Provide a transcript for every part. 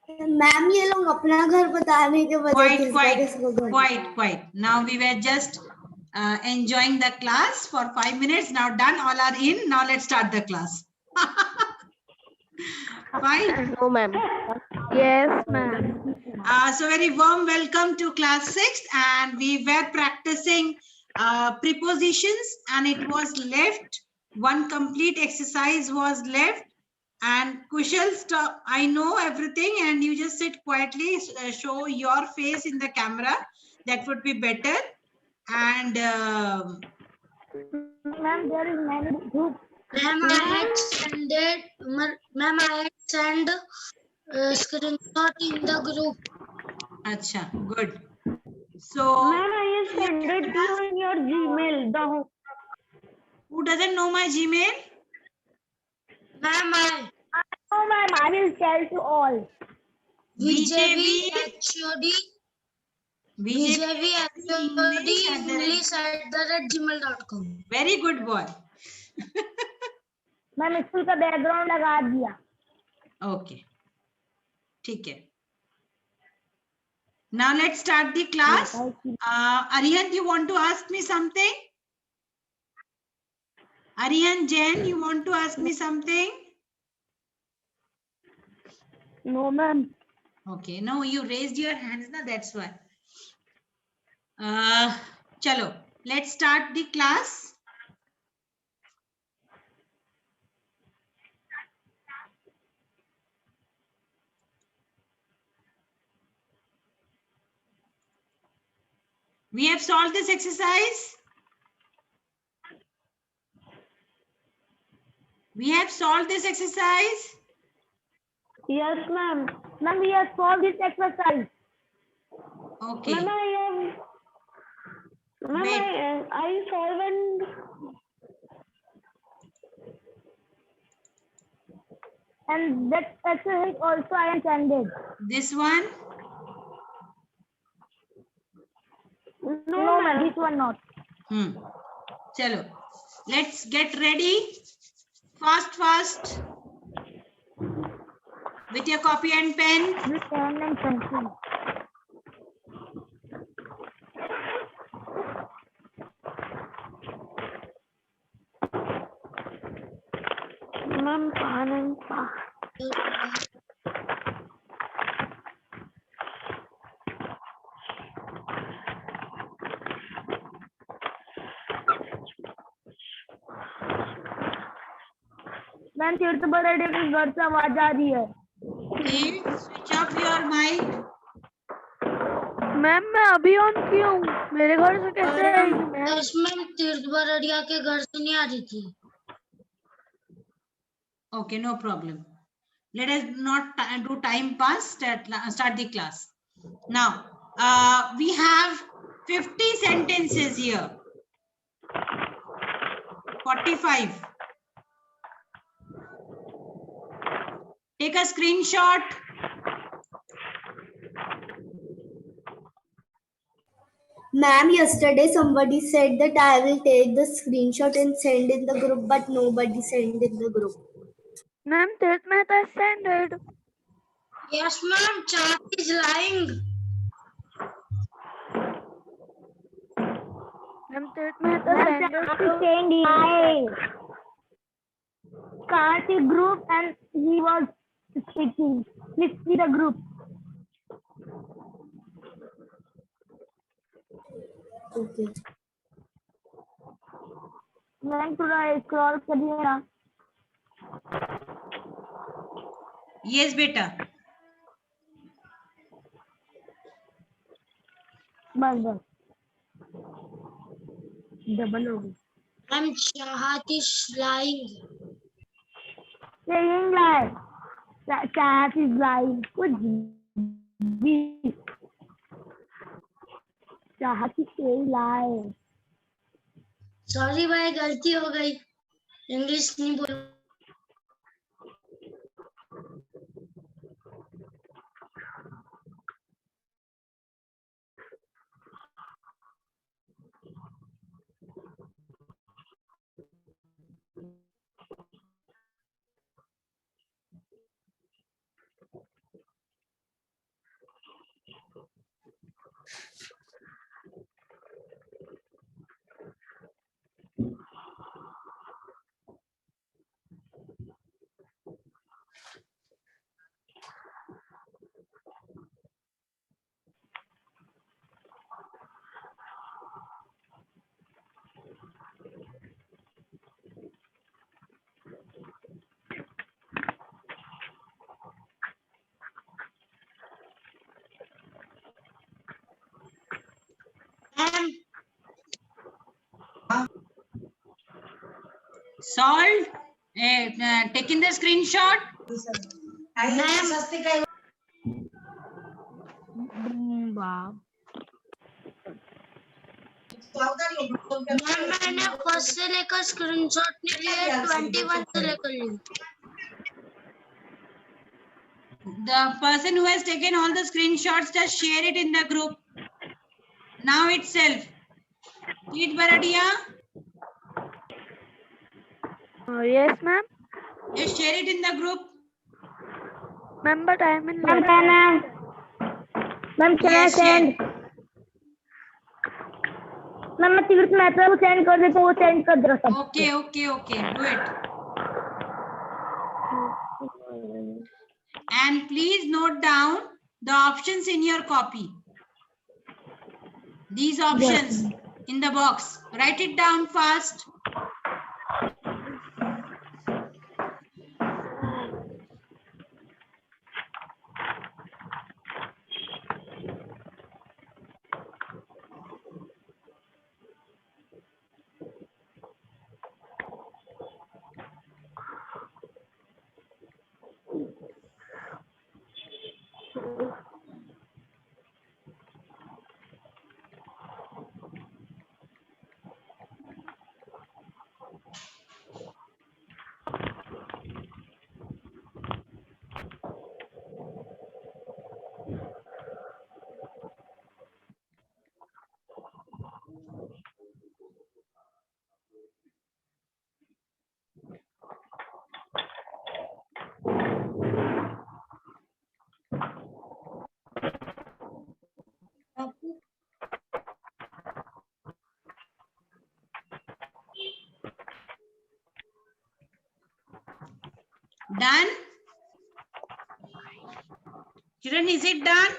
Ma'am ये लोग अपना घर बताने के बजाय किसको घर Quite. Now we were just enjoying the class for 5 minutes. Now done, all are in. Now let's start the class. Fine. No, ma'am. Yes, ma'am. So very warm welcome to class 6, and we were practicing prepositions, and it was left. One complete exercise was left. And Kushal, stop. I know everything, and you just sit quietly, show your face in the camera. That would be better. And Ma'am, there is many groups. Ma'am, I had sent screenshot in the group. Acha, good. So, Ma'am, I have sent it to you in your Gmail. Who doesn't know my Gmail? Ma'am, Oh, ma'am, I will tell to all. VJV English@gmail.com. Very good boy. मैंने school का background लगा दिया. Okay. ठीक है. Now let's start the class. Aryan, you want to ask me something? Aryan Jain, you want to ask me something? No, ma'am. Okay, no, you raised your hands, na, that's why. Chalo, let's start the class. We have solved this exercise. We have solved this exercise. Yes, ma'am. Ma'am, we have solved this exercise. Okay. Ma'am, I solved and that exercise also I intended. This one? No, ma'am, this one not. Chalo, let's get ready. Fast. With your copy and pen. With pen and pencil. Ma'am, pen and ma'am तीर्थ बराडे के घर से आवाज आ रही है. Please switch off your mic. Ma'am मैं अभी on की हूँ. मेरे घर से कैसे आएगी मैम? मैम तीर्थ बराड़िया के घर से नहीं आ रही थी. Okay, no problem. Let us not do time pass. Start the class. Now, we have 50 sentences here. 45. Take a screenshot. Ma'am, yesterday somebody said that I will take the screenshot and send in the group, but nobody sent in the group. Ma'am, Tirth Mehta is sent. Yes, ma'am. Chat is lying. Ma'am, Tirth Mehta sent it. Saying lie. Can't see group and he was speaking. Please see the group. Okay. Ma'am थोड़ा scroll करिए ना. Yes, beta. बस double हो गई. Ma'am, Chahat is lying. Saying lie. Chat is lying. कुछ भी. चाहत ही saying lie. Sorry भाई, गलती हो गई. इंग्लिश नहीं बोल. Solved? Taking the screenshot? Wow. Ma'am मैंने फर्स्ट से लेकर स्क्रीनशॉट नहीं लिए, 21 से लेकर लिए। The person who has taken all the screenshots, just share it in the group now itself. Read Baradia. Yes, ma'am. Just share it in the group. Ma'am, but I'm in Ma'am, lab. can I Yes, send? share. Ma'am मैं तीर्थ मेहता को send कर देता हूँ, वो send कर दे रहा सब। Okay, okay, okay. Do it. And please note down the options in your copy. These options in the box. Write it down fast. Done? Children, is it done?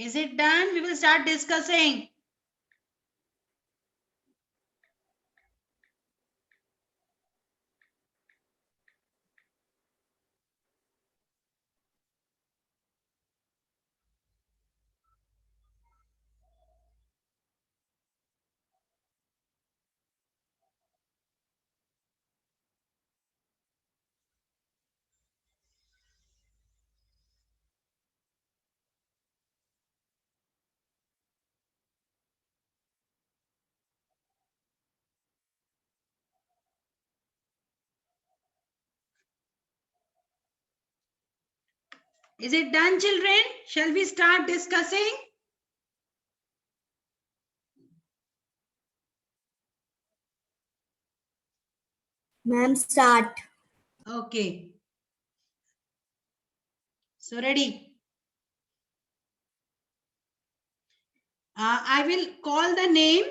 Is it done? We will start discussing. Is it done, children? Shall we start discussing? Ma'am, start. Okay. So ready? I will call the name.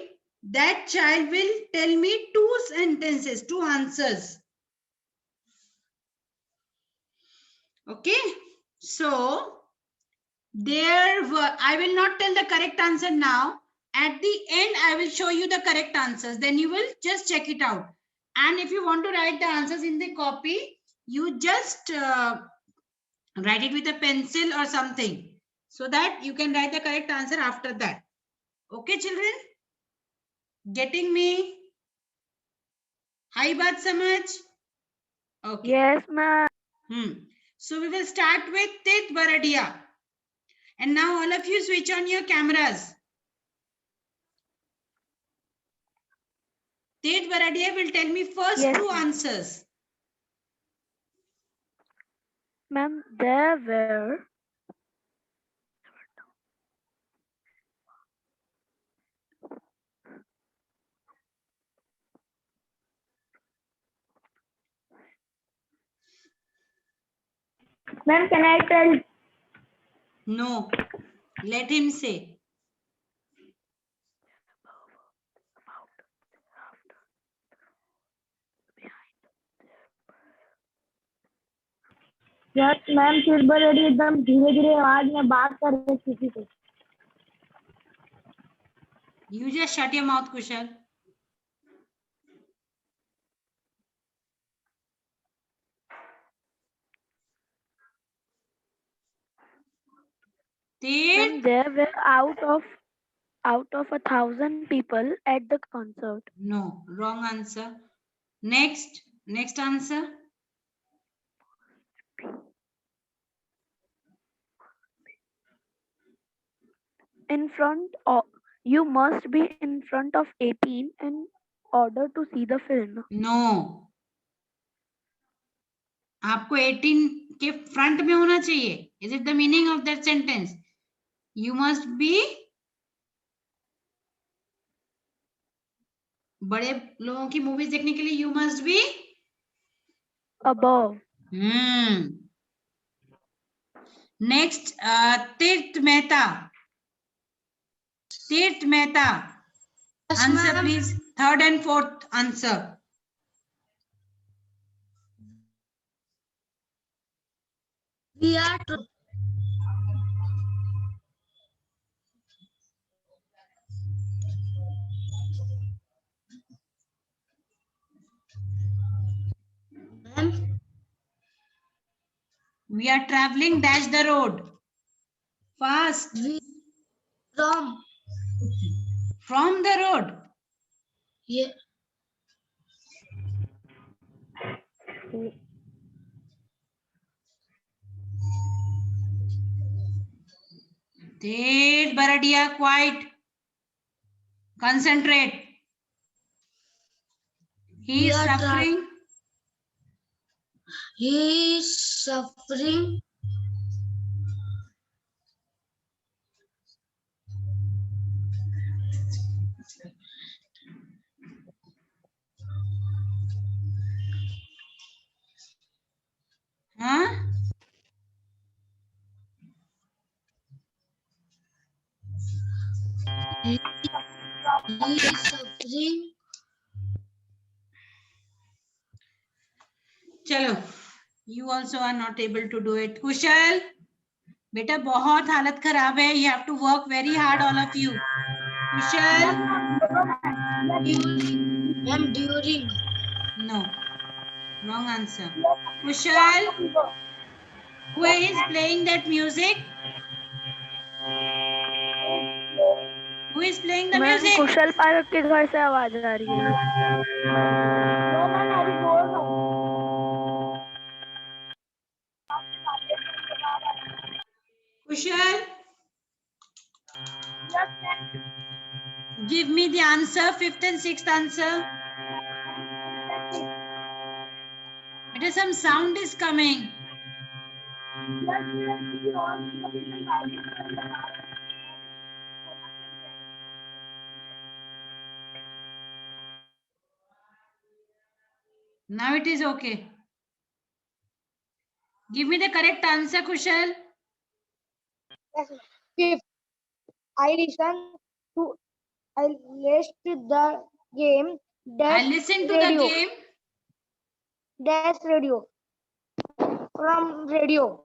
That child will tell me 2 sentences, 2 answers. Okay. So I will not tell the correct answer now. At the end, I will show you the correct answers. Then you will just check it out. And if you want to write the answers in the copy, you just write it with a pencil or something so that you can write the correct answer after that. Okay, children? Getting me? Hai baat samajh? Okay. Yes, ma'am. So we will start with Tit Baradia. And now all of you switch on your cameras. Tit Baradia will tell me first Yes, 2 ma'am. answers. Ma'am, there were Ma'am, can I tell? No. Let him say. Yes ma'am, silver ready एकदम धीरे धीरे आवाज में बात कर रहे किसी से। You just shut your mouth, Kushal. Ma'am, there were out of 1,000 people at the concert. No, wrong answer. Next answer. In front of You must be in front of 18 in order to see the film. No. आपको 18 के front में होना चाहिए. Is it the meaning of that sentence? You must be बड़े लोगों की movies देखने के लिए you must be Above. Next तीर्थ मेहता. तीर्थ Mehta, answer please. Third and fourth answer. We are ma'am, We are traveling dash the road. Fast. we From the road. yeah, Dead Baradia, quiet. Concentrate. He is We are suffering. he is suffering. Huh? He is suffering. चलो, you also are not able to do it. कुशल, बेटा बहुत हालत खराब है. You have to work very hard, all of you. Kusal, Ma'am, during. no, wrong answer. Kushal, who is playing that music? Who is playing the ma'am, music? Kusal park के घर से आवाज आ रही है. Kushal, give me the answer, fifth and sixth answer. But some sound is coming. Now it is okay. Give me the correct answer, Kushal. Fifth, I listened to the game I listen to the game. dash radio from radio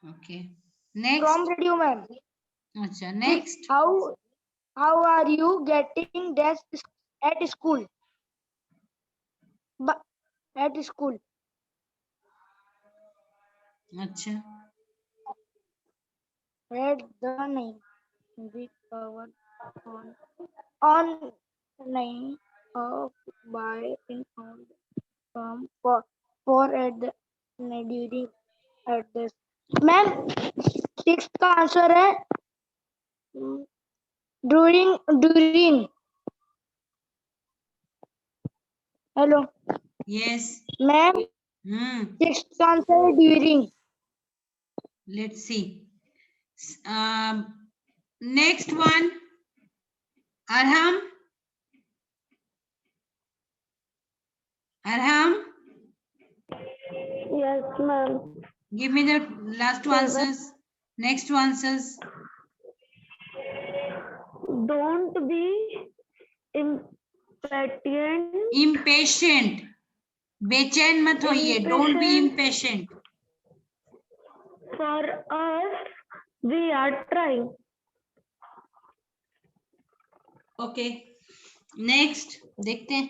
Okay. Next. from radio ma'am. Acha, next. How are you getting dash at school? But at school. Acha. Read the name. We covered on name of by in on from for at the during at this. Ma'am six का answer है during. Hello Yes. Ma'am six का answer है during. Let's see. Next one. Arham. Arham. Yes ma'am. Give me the last two answers. Next two answers. Don't be impatient. Impatient. बेचैन मत होइए, don't be impatient. For us, we are trying. Okay, next देखते हैं.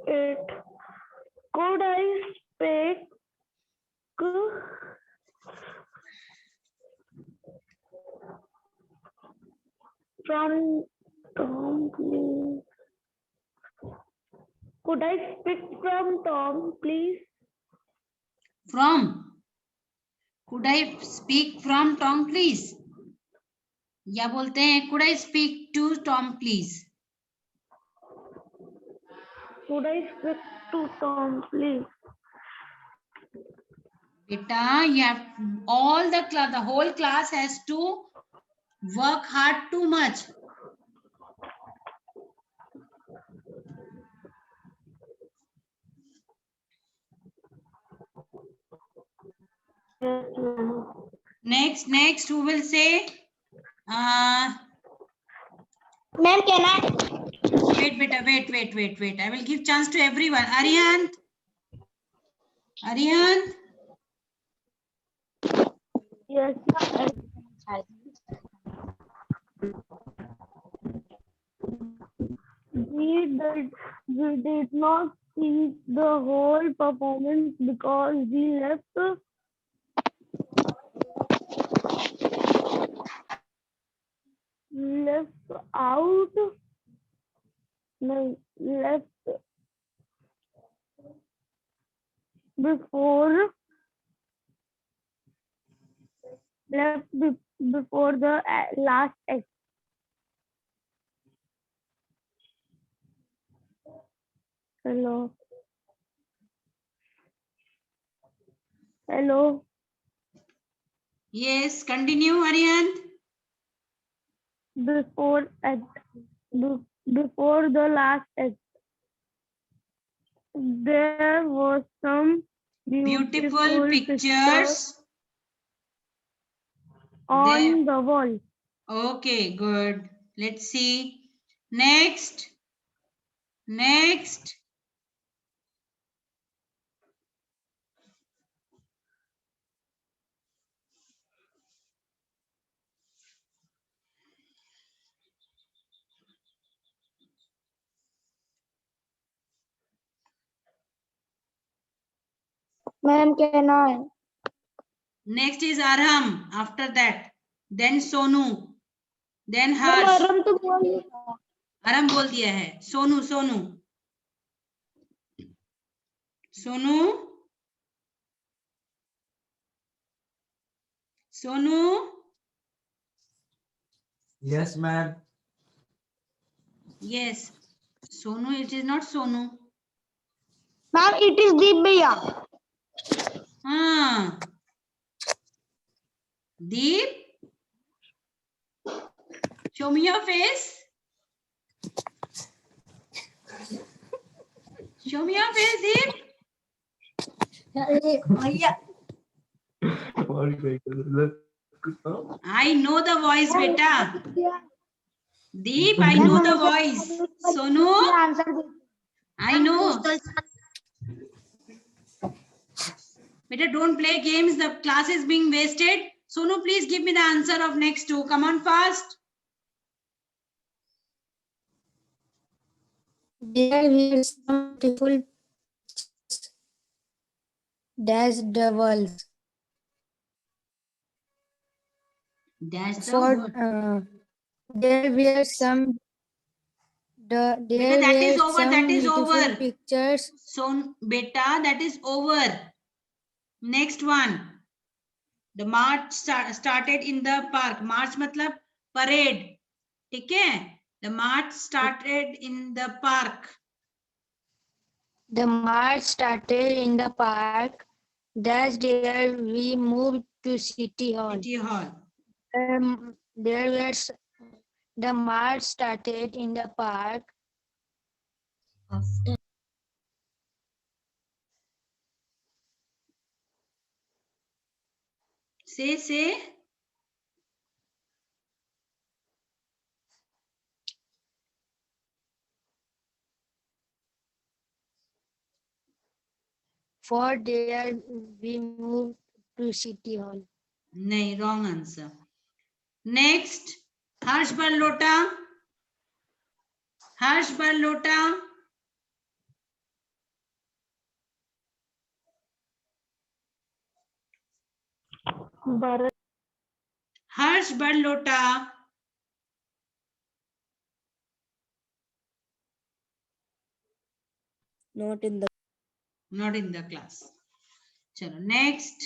It could I speak from Tom, please? Could I speak from Tom, please? From, could I speak from Tom please, या बोलते हैं could I speak to Tom please. Could I speak to Tom, please? बेटा, you have all the class, the whole class has to work hard too much. Yes, ma'am. Next, who will say? Ma'am, can I? Wait, beta, wait. I will give chance to everyone. Arihant. Yes. We did not see the whole performance because we left out. No, left before before the last act. Hello. Yes, continue, Arihant. Before the last act, there was some Beautiful pictures on the wall. Okay, good. Let's see. Next. Ma'am, can I? Next is Arham. After that, then Sonu, then Ma'am, Harsh. आराम तो बोल नहीं रहा। आराम बोल दिया है. Sonu. Yes, ma'am. Yes. Sonu, it is not Sonu. Ma'am, it is Deep भैया। हाँ. Deep. Show me your face. Show me your face, Deep. I know the voice, beta. Deep, I know the voice. Sonu, answer I know. Beta, don't play games. The class is being wasted. Sonu, please give me the answer of next two. Come on, fast. There were some beautiful dash the walls. Dash the For word. there were some there Beta, that is were over. some That is beautiful over. pictures So, beta, that is over. Next one. The march started in the park. March matlab parade. ठीक है? The march started in the park. The march started in the park. That's there we moved to City Hall. City Hall. There was the march started in the park. After Say. For there we moved to City Hall. नहीं, wrong answer. Next, Harsh Barlota. Harsh Barlota. Bharat. Harsh Barlota. Not in the class. Chalo, next.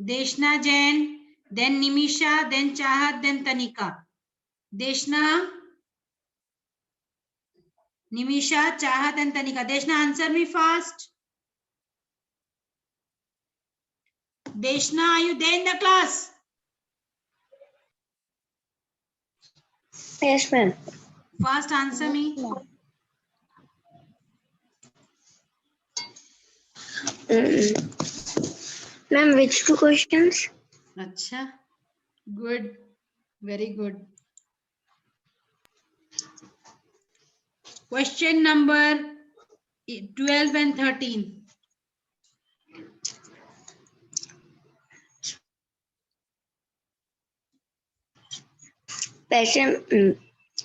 Deshna Jain, then Nimisha, then Chahat, then Tanika. Deshna, Nimisha, Chahat, and Tanika. Deshna, answer me fast. Deshna, are you there in the class? Yes, ma'am. Fast answer me. Ma'am, which two questions? Acha, good, very good. Question number 12 and 13.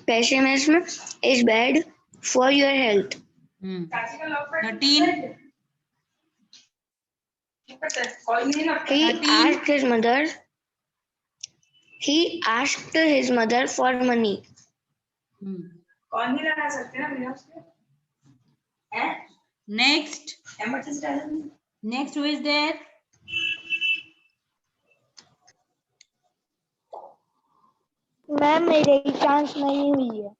Pessimism is bad for your health. 13. He asked his mother for money. Next. Next, who is there? Ma'am मेरी chance नहीं हुई है.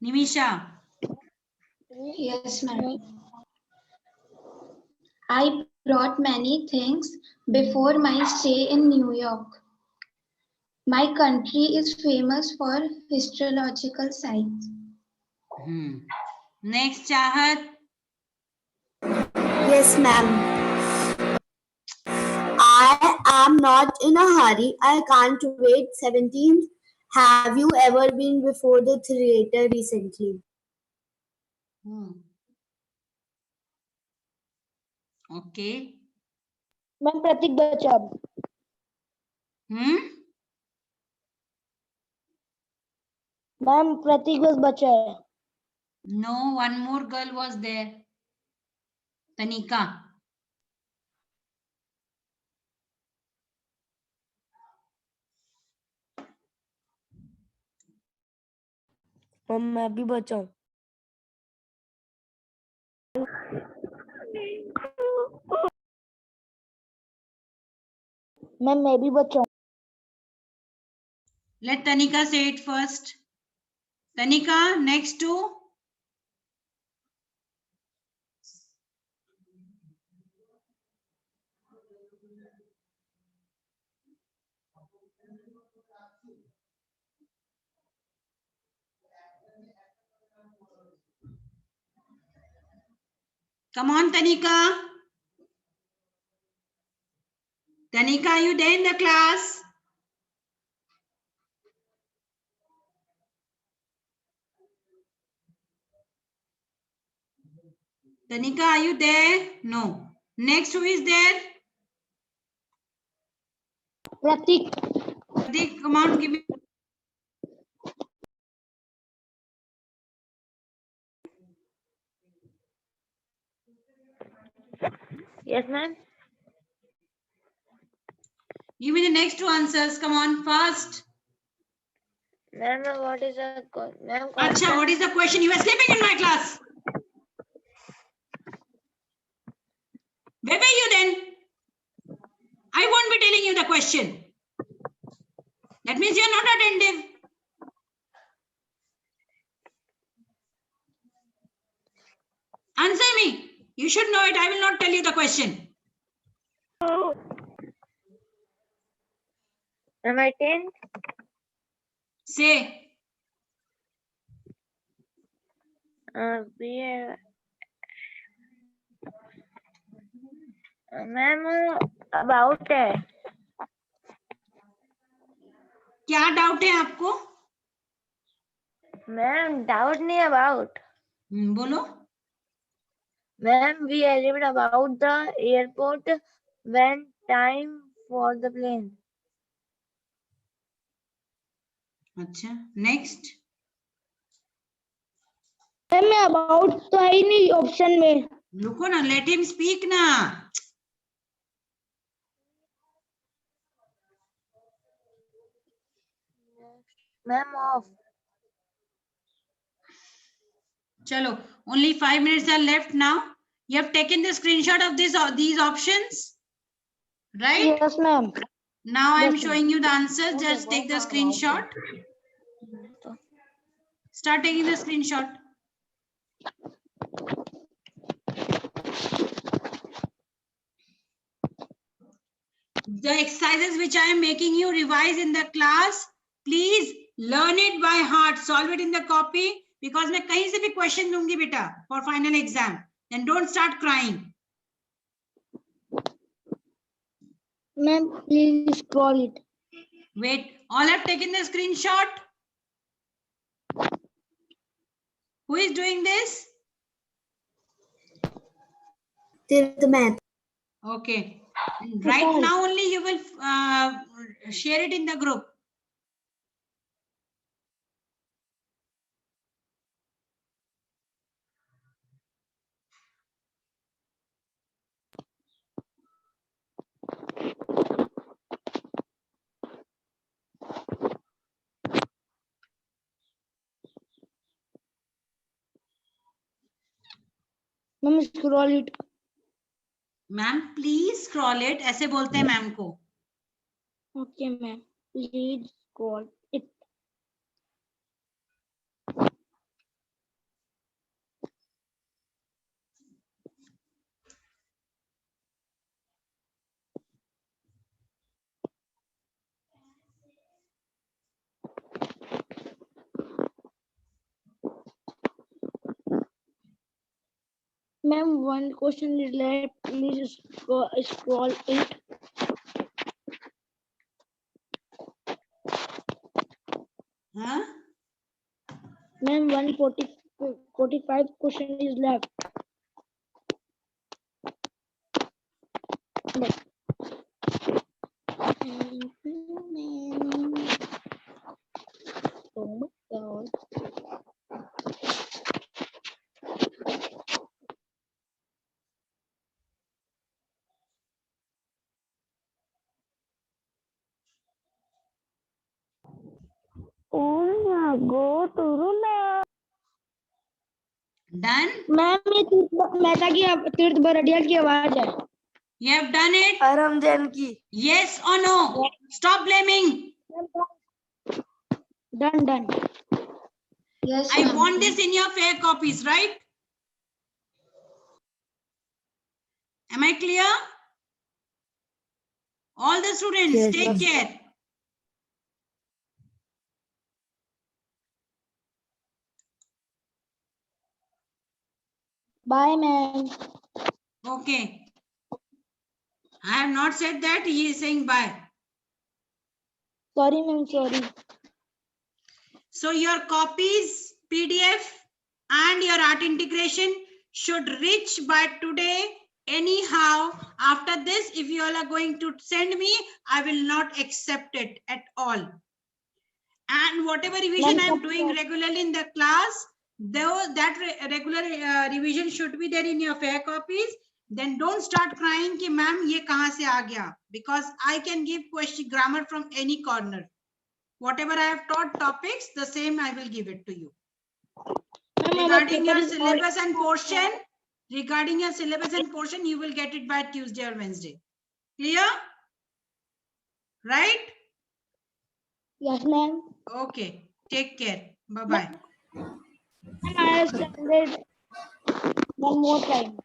Nimisha. Yes, ma'am. I brought many things before my stay in New York. My country is famous for historical sites. Next, Chahat. Yes, ma'am. I am not in a hurry. I can't wait. 17th. Have you ever been before the theater recently? Okay. Ma'am Prateek बचा. Ma'am प्रतीक बस बचा है. No, one more girl was there. Tanika. मैं भी बचा हूँ. Ma'am मैं भी बचा हूँ. Let Tanika say it first. Tanika, next to. Come on, Tanika. Tanika, are you there in the class? Tanika, are you there? No. Next, who is there? Prateek. Pratik, come on, give me. Yes, ma'am. Give me the next two answers. Come on, fast. Ma'am, what is the ma'am? Acha, what is the question? You are sleeping in my class. Where were you then? I won't be telling you the question. That means you are not attentive. Answer me. You should know it. I will not tell you the question. Am I 10? Say. Ma'am, about है. क्या doubt है आपको? Ma'am doubt नहीं about. बोलो. Ma'am, we arrived about the airport when time for the plane. अच्छा, next. Ma'am मैं about तो है ही नहीं ऑप्शन में. रुको ना, let him speak ना. Ma'am, off. Chalo, only 5 minutes are left now. You have taken the screenshot of these options, right? Yes, ma'am. Now I am Yes, ma'am. showing you the answers. Just take the screenshot. Start taking the screenshot. The exercises which I am making you revise in the class, please learn it by heart. Solve it in the copy, because मैं कहीं से भी question दूंगी बेटा for final exam. Then don't start crying. Ma'am, please scroll it. Wait, all have taken the screenshot? Who is doing this? The math. Okay. Right now only you will share it in the group. Ma'am, scroll it. Ma'am please scroll it, ऐसे बोलते हैं ma'am को. Okay, ma'am. Please scroll it. Ma'am, one question is left. Please scroll it. हाँ? Ma'am, 145 question is left. Oh my God. Go to the Done? Ma'am ये मेहता की तीर्थ बरडिया की आवाज है. You have done it? Aram Janki. Yes or no? Stop blaming. Done. Yes, I ma'am. want this in your fair copies, right? Am I clear? All the students, Yes, take ma'am. care. Bye, ma'am. Okay. I have not said that. He is saying bye. Sorry, ma'am. Sorry. So your copies, PDF and your art integration should reach by today. Anyhow, after this, if you all are going to send me, I will not accept it at all. And whatever revision I am doing regularly in the class, though that regular revision should be there in your fair copies. Then don't start crying कि ma'am ये कहाँ से आ गया, because I can give question grammar from any corner. Whatever I have taught topics, the same I will give it to you. Regarding your syllabus and portion, you will get it by Tuesday or Wednesday. Clear? Right? Yes, ma'am. Okay. Take care. Bye-bye. I have sent it one more time.